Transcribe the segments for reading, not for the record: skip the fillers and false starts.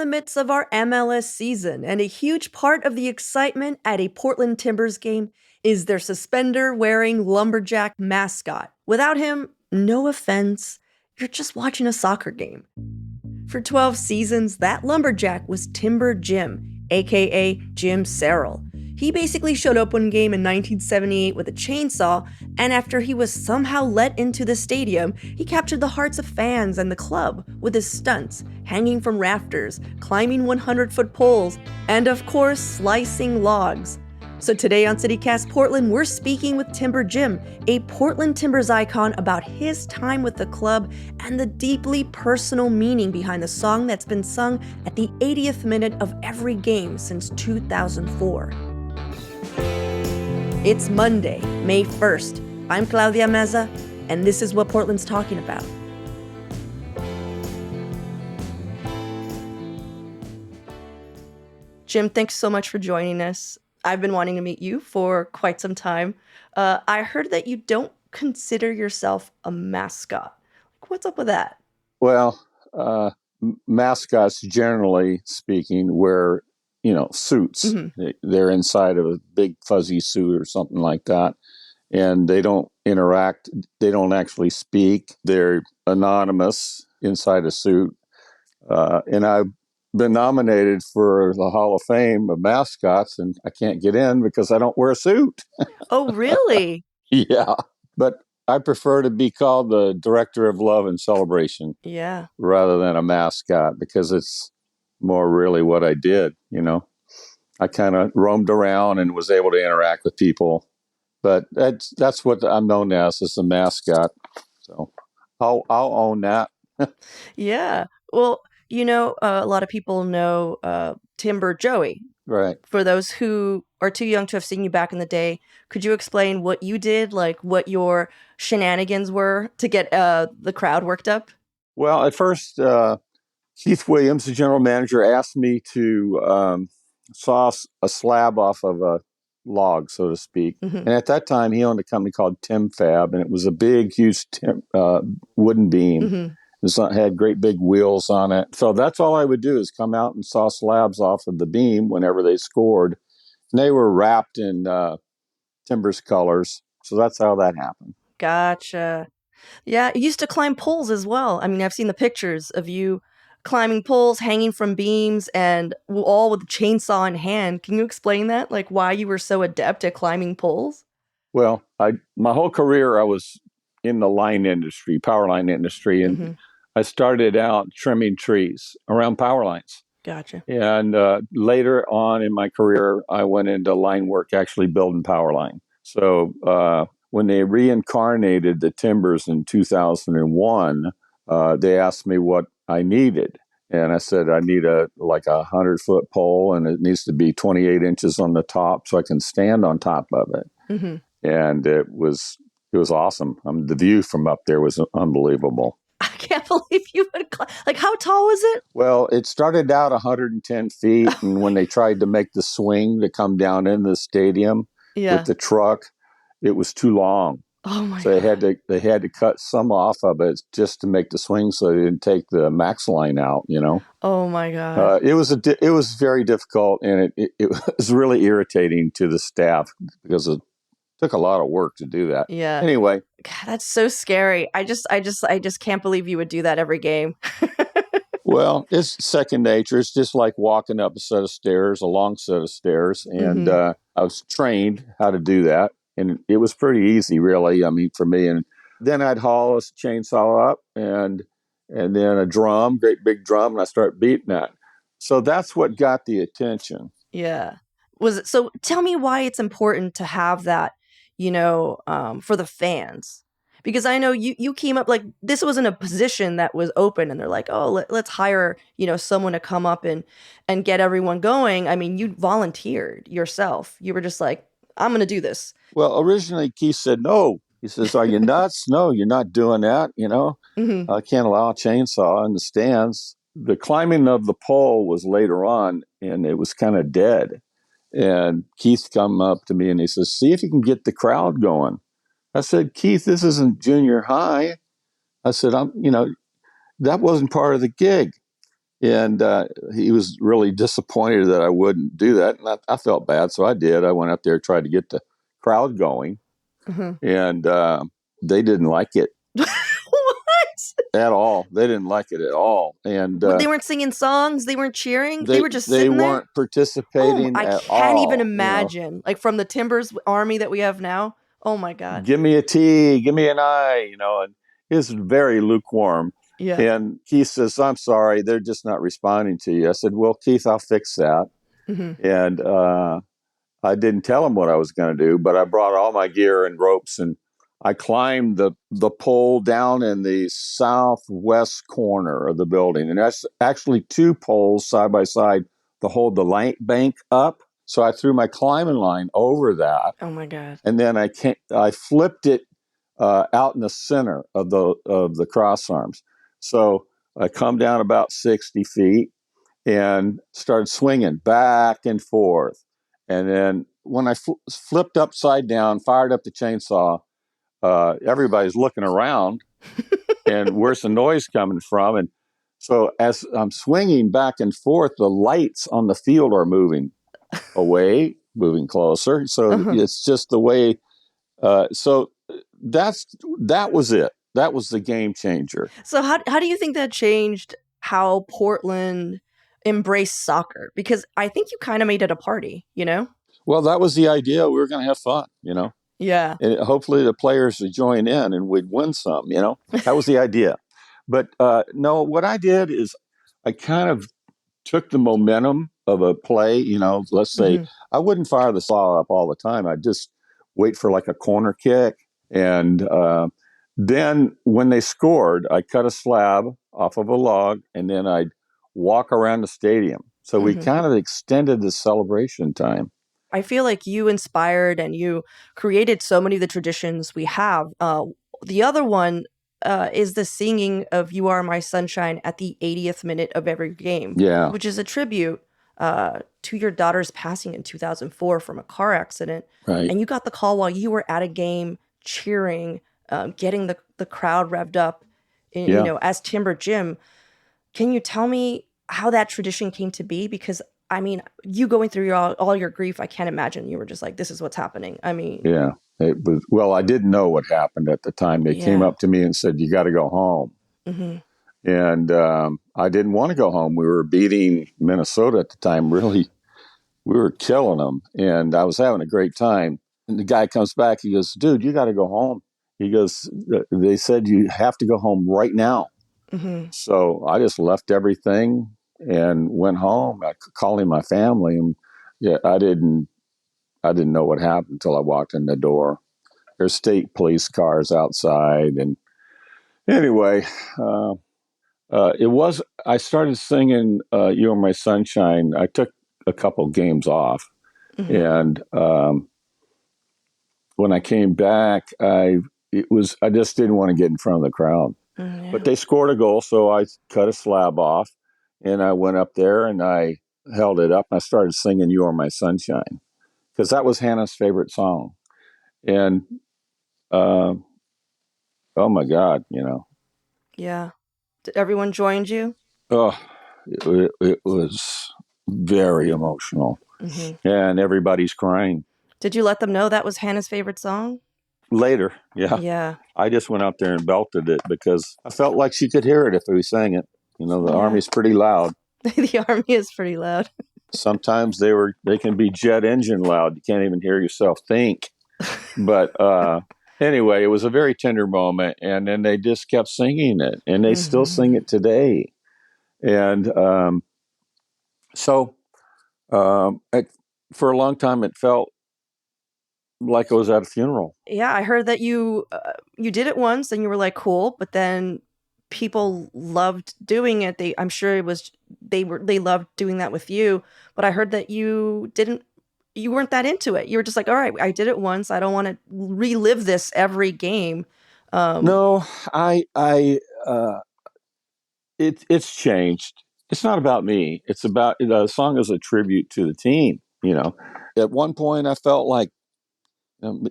the midst of our MLS season, and a huge part of the excitement at a Portland Timbers game is their suspender-wearing lumberjack mascot. Without him, no offense, you're just watching a soccer game. For 12 seasons, that lumberjack was Timber Jim, aka Jim Serrell. He basically showed up one game in 1978 with a chainsaw, and after he was somehow let into the stadium, he captured the hearts of fans and the club with his stunts, hanging from rafters, climbing 100-foot poles, and of course, slicing logs. So today on CityCast Portland, we're speaking with Timber Jim, a Portland Timbers icon, about his time with the club and the deeply personal meaning behind the song that's been sung at the 80th minute of every game since 2004. It's Monday, May 1st. I'm Claudia Meza, and this is what Portland's talking about. Jim, thanks so much for joining us. I've been wanting to meet you for quite some time. I heard that you don't consider yourself a mascot. What's up with that? Well, mascots, generally speaking, wear suits. Mm-hmm. They're inside of a big fuzzy suit or something like that. And they don't interact. They don't actually speak. They're anonymous inside a suit. And I've been nominated for the Hall of Fame of mascots, and I can't get in because I don't wear a suit. Oh, really? Yeah. But I prefer to be called the Director of Love and Celebration. Yeah. Rather than a mascot, because it's more really what I did, I kind of roamed around and was able to interact with people. But that's what I'm known as a mascot. So I'll own that. Yeah. Well, a lot of people know Timber Joey. Right. For those who are too young to have seen you back in the day, could you explain what you did, like what your shenanigans were to get the crowd worked up? Well, at first, Keith Williams, the general manager, asked me to saw a slab off of a log, so to speak. Mm-hmm. And at that time, he owned a company called Tim Fab, and it was a big, huge wooden beam. Mm-hmm. It had great big wheels on it. So that's all I would do is come out and saw slabs off of the beam whenever they scored. And they were wrapped in Timbers colors. So that's how that happened. Gotcha. Yeah, you used to climb poles as well. I mean, I've seen the pictures of you climbing poles, hanging from beams, and all with a chainsaw in hand. Can you explain that? Like why you were so adept at climbing poles? Well, my whole career I was in the line industry, power line industry, and Mm-hmm. I started out trimming trees around power lines. Gotcha. And later on in my career, I went into line work, actually building power line. So when they reincarnated the Timbers in 2001, they asked me what I needed. And I said, I need a 100-foot pole, and it needs to be 28 inches on the top so I can stand on top of it. Mm-hmm. And it was awesome. The view from up there was unbelievable. I can't believe you would how tall was it? Well, it started out 110 feet, and when they tried to make the swing to come down in the stadium with the truck, it was too long. Oh my so God. they had to cut some off of it just to make the swing, so they didn't take the max line out. Oh my God. It was very difficult, and it was really irritating to the staff because it took a lot of work to do that. Yeah. Anyway, God, that's so scary. I just can't believe you would do that every game. Well, it's second nature. It's just like walking up a set of stairs, a long set of stairs. And I was trained how to do that. And it was pretty easy, really, for me. And then I'd haul a chainsaw up and then a drum, great big drum, and I start beating that. So that's what got the attention. Yeah. So tell me why it's important to have that, for the fans. Because I know you came up, this wasn't a position that was open and they're like, oh, let's hire, someone to come up and get everyone going. I mean, you volunteered yourself. You were just like, I'm going to do this. Well, originally Keith said, no. He says, are you nuts? No, you're not doing that. Mm-hmm. I can't allow a chainsaw in the stands. The climbing of the pole was later on, and it was kind of dead. And Keith come up to me and he says, see if you can get the crowd going. I said, Keith, this isn't junior high. I said, that wasn't part of the gig. And he was really disappointed that I wouldn't do that. And I felt bad, so I did. I went up there, tried to get the crowd going, Mhm. and they didn't like it What? at all. They didn't like it at all. And They weren't singing songs. They weren't cheering. They they were just they sitting there. weren't participating I at can't even all. You know, imagine. Like from the Timbers army that we have now. Oh my God. give me a T, give me an I. You know, and it's very lukewarm. Yeah. And Keith says, "I'm sorry, they're just not responding to you." I said, "Well, Keith, I'll fix that." Hmm. And I didn't tell him what I was going to do, but I brought all my gear and ropes, and I climbed the pole down in the southwest corner of the building. And that's actually two poles side by side to hold the light bank up. So I threw my climbing line over that, Oh my God. and then I flipped it out in the center of the cross arms. So I come down about 60 feet and started swinging back and forth. And then when I flipped upside down, fired up the chainsaw, everybody's looking around and where's the noise coming from? And so as I'm swinging back and forth, the lights on the field are moving away, moving closer. So Uh-huh. it's just the way. So that was it. That was the game changer. So how do you think that changed how Portland embraced soccer? Because I think you kind of made it a party, you know? Well, that was the idea. We were going to have fun, you know. Yeah. And hopefully the players would join in and we'd win some, you know. That was the idea. But no, what I did is I kind of took the momentum of a play, you know. Let's say Hmm. I wouldn't fire the saw up all the time. I'd just wait for like a corner kick. And then when they scored, I cut a slab off of a log and then I'd walk around the stadium. So we Hmm. kind of extended the celebration time. I feel like you inspired and you created so many of the traditions we have. The other one is the singing of "You Are My Sunshine" at the 80th minute of every game, Yeah, which is a tribute to your daughter's passing in 2004 from a car accident. right. And you got the call while you were at a game, cheering, getting the crowd revved up, Yeah. as Timber Jim. Can you tell me how that tradition came to be? Because I mean, you going through all your grief, I can't imagine you were just like, this is what's happening. I mean, Yeah, it was. Well, I didn't know what happened at the time. They came yeah. up to me and said, "You got to go home," Hmm. and I didn't want to go home. We were beating Minnesota at the time. Really, we were killing them, and I was having a great time. And the guy comes back. He goes, "Dude, you got to go home." He goes, "They said you have to go home right now." Hmm. So I just left everything and went home. I calling my family, and yeah, I didn't know what happened until I walked in the door. There's state police cars outside. And anyway, uh, it was, I started singing You Are My Sunshine. I took a couple games off. Hmm. And when I came back, I just didn't want to get in front of the crowd. But Yeah. they scored a goal. So I cut a slab off and I went up there and I held it up. And I started singing You Are My Sunshine because that was Hannah's favorite song. And uh, oh my God, you know, Yeah. Did everyone joined you? oh, it was very emotional, Hmm. and everybody's crying. Did you let them know that was Hannah's favorite song? Later, yeah, Yeah. I just went out there and belted it because I felt like she could hear it if we sang it. You know, the Yeah. Army's pretty loud. The army is pretty loud. Sometimes they can be jet engine loud. You can't even hear yourself think. But anyway, it was a very tender moment, and then they just kept singing it, and they still sing Hmm. it today. And so it, for a long time, it felt like I was at a funeral. Yeah, I heard that you did it once and you were like cool, but then people loved doing it. I'm sure it was they loved doing that with you, but I heard that you weren't that into it. You were just like, "All right, I did it once. I don't want to relive this every game." Um No, I, it's changed. It's not about me. It's about the song is a tribute to the team. You know, at one point I felt like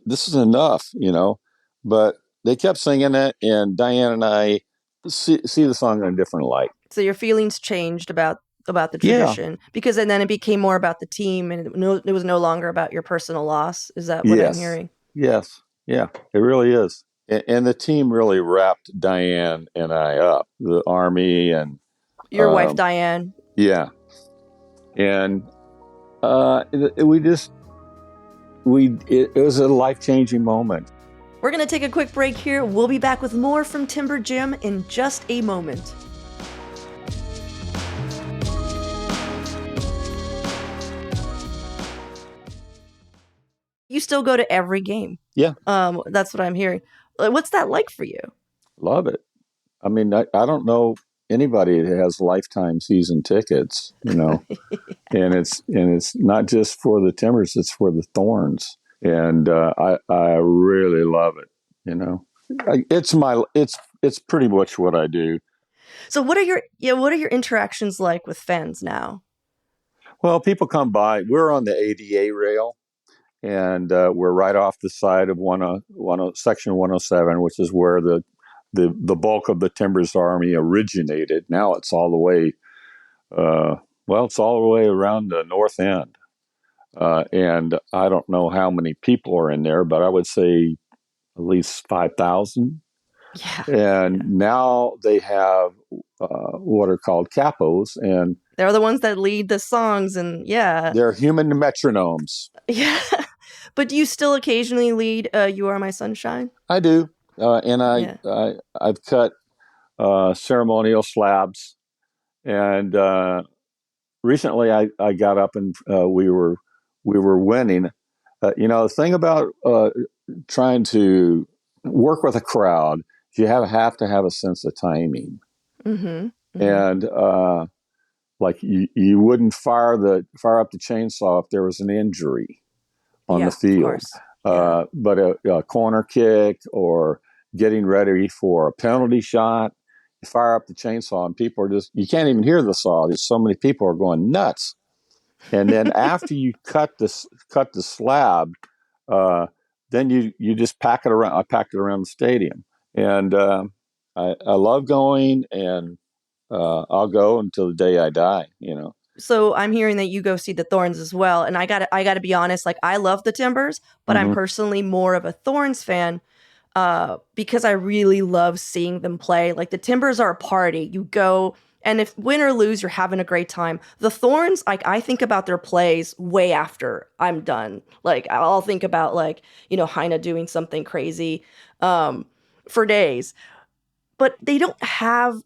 this is enough. You know, but they kept singing it, and Diane and I see the song in a different light. So your feelings changed about the Yeah. tradition because and then it became more about the team and it was no longer about your personal loss. Is that what I'm Yes. hearing? Yes. Yeah. It really is. And the team really wrapped Diane and I up. The Army and Your wife um, Diane. yeah, and we just it was a life changing moment. We're going to take a quick break here. We'll be back with more from Timber Jim in just a moment. You still go to every game. Yeah, That's what I'm hearing. What's that like for you? love it. I mean, I don't know anybody that has lifetime season tickets, and it's not just for the Timbers; it's for the Thorns, and I really love it. It's pretty much what I do. So what are your interactions like with fans now? Well, people come by. We're on the ADA rail, and we're right off the side of Section 107, which is where the bulk of the Timbers Army originated. Now it's all the way, it's all the way around the north end. And I don't know how many people are in there, but I would say at least 5,000. Yeah. And Yeah. now they have what are called capos, and They're the ones that lead the songs and yeah. they're human metronomes. Yeah. But do you still occasionally lead You Are My Sunshine? I do, and Yeah. I've cut ceremonial slabs, and recently I got up and we were winning. The thing about trying to work with a crowd, you have to have a sense of timing, Mm-hmm. Mm-hmm. and like you wouldn't fire up the chainsaw if there was an injury on the Yeah, of field. course. Yeah. But a corner kick or getting ready for a penalty shot, you fire up the chainsaw and people are you can't even hear the saw. There's so many people are going nuts. And then after you cut the slab, uh, then you just pack it around. I packed it around the stadium, and I love going, and I'll go until the day I die. So I'm hearing that you go see the Thorns as well, and I gotta be honest. Like I love the Timbers, but I'm Mm-hmm. personally more of a Thorns fan because I really love seeing them play. Like the Timbers are a party. You go, and if win or lose, you're having a great time. The Thorns, like I think about their plays way after I'm done. Like I'll think about Heine doing something crazy for days, but they don't have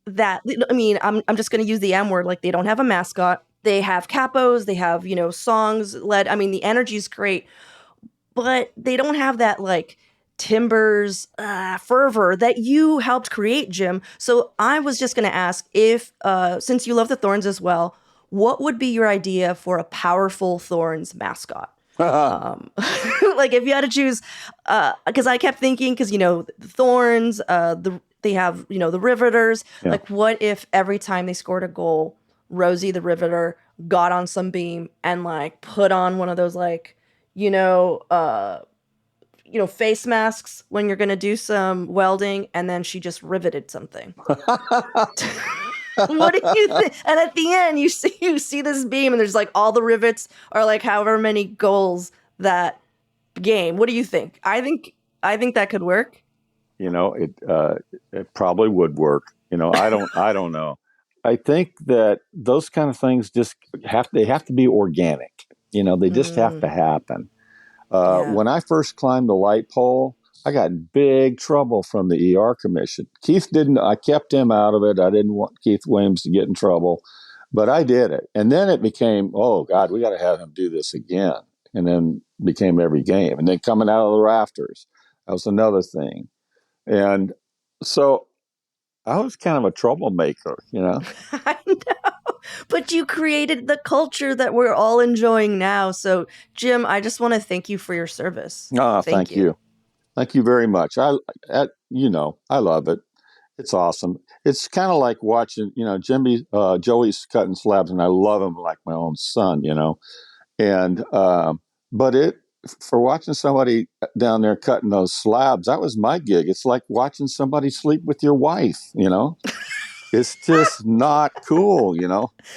that. I mean, I'm just going to use the M word. Like they don't have a mascot. They have capos. They have songs led. I mean, the energy is great, but they don't have that like Timbers fervor that you helped create, Jim. So I was just going to ask if, since you love the Thorns as well, what would be your idea for a powerful Thorns mascot? Like if you had to choose, because I kept thinking, because the Thorns, they have the Riveters. Yeah. Like, what if every time they scored a goal, Rosie the Riveter got on some beam and like put on one of those like face masks when you're gonna do some welding, and then she just riveted something. What do you think? And at the end, you see this beam, and there's like all the rivets are like however many goals that game. What do you think? I think that could work. It probably would work. I don't know. I think that those kind of things just have to be organic. They just have to happen. Yeah. When I first climbed the light pole, I got in big trouble from the ER commission. Keith didn't. I kept him out of it. I didn't want Keith Williams to get in trouble, but I did it. And then it became, oh God, we got to have him do this again. And then became every game. And then coming out of the rafters, that was another thing. And so I was kind of a troublemaker. I know. But you created the culture that we're all enjoying now. So, Jim, I just want to thank you for your service. Thank you. Thank you very much. I love it. It's awesome. It's kind of like watching, Joey's cutting slabs, and I love him like my own son. And but for watching somebody down there cutting those slabs, that was my gig. It's like watching somebody sleep with your wife. It's just not cool,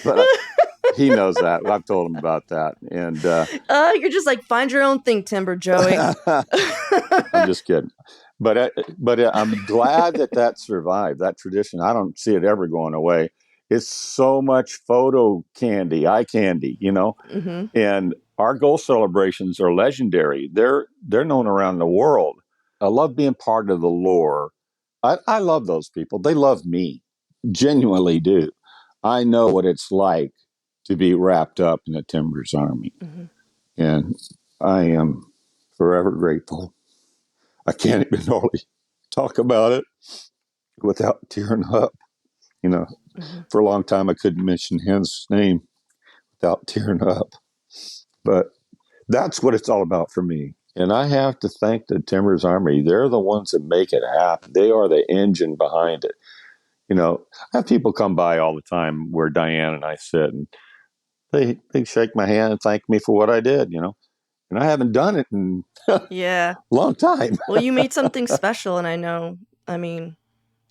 But he knows that. I've told him about that. And You're just like, find your own thing, Timber, Joey. I'm just kidding. But I'm glad that survived, that tradition. I don't see it ever going away. It's so much photo candy, eye candy, Mm-hmm. And our goal celebrations are legendary. They're known around the world. I love being part of the lore. I love those people. They love me, genuinely do. I know what it's like to be wrapped up in the Timbers Army. Mm-hmm. And I am forever grateful. I can't even hardly talk about it without tearing up. Mm-hmm. For a long time, I couldn't mention his name without tearing up. But that's what it's all about for me. And I have to thank the Timbers Army. They're the ones that make it happen. They are the engine behind it. I have people come by all the time where Diane and I sit, and they shake my hand and thank me for what I did, And I haven't done it in Yeah. a long time. Well, you made something special, and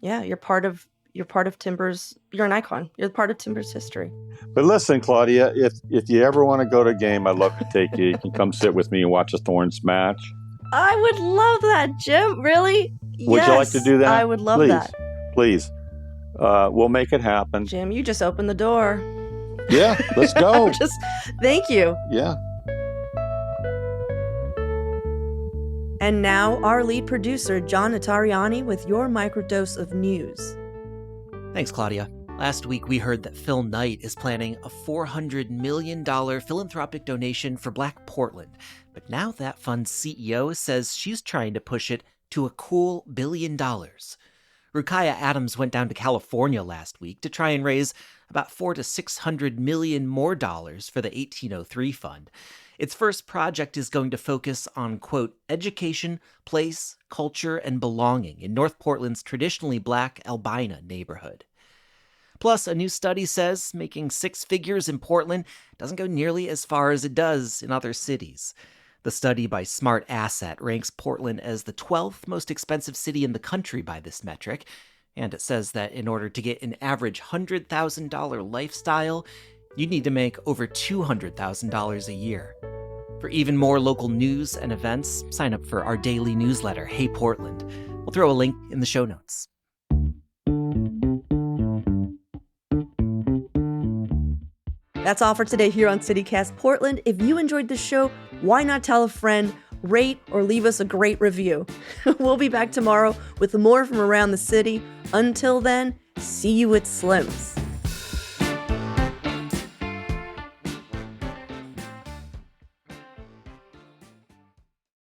you're part of Timbers. You're an icon. You're part of Timbers history. But listen, Claudia, if you ever want to go to a game, I'd love to take you. You can come sit with me and watch a Thorns match. I would love that, Jim. Really? Would you like to do that? I would love that. Please. We'll make it happen. Jim, you just opened the door. Yeah, let's go. Thank you. Yeah. And now, our lead producer, John Notarianni, with your microdose of news. Thanks, Claudia. Last week, we heard that Phil Knight is planning a $400 million philanthropic donation for Black Portland. But now that fund's CEO says she's trying to push it to a cool $1 billion. Rukiah Adams went down to California last week to try and raise about $400 to $600 million more dollars for the 1803 fund. Its first project is going to focus on, quote, education, place, culture, and belonging in North Portland's traditionally Black Albina neighborhood. Plus, a new study says making six figures in Portland doesn't go nearly as far as it does in other cities. The study by Smart Asset ranks Portland as the 12th most expensive city in the country by this metric, and it says that in order to get an average $100,000 lifestyle, you need to make over $200,000 a year. For even more local news and events, sign up for our daily newsletter, Hey Portland. We'll throw a link in the show notes. That's all for today here on CityCast Portland. If you enjoyed the show, why not tell a friend, rate, or leave us a great review? We'll be back tomorrow with more from around the city. Until then, see you at Slim's.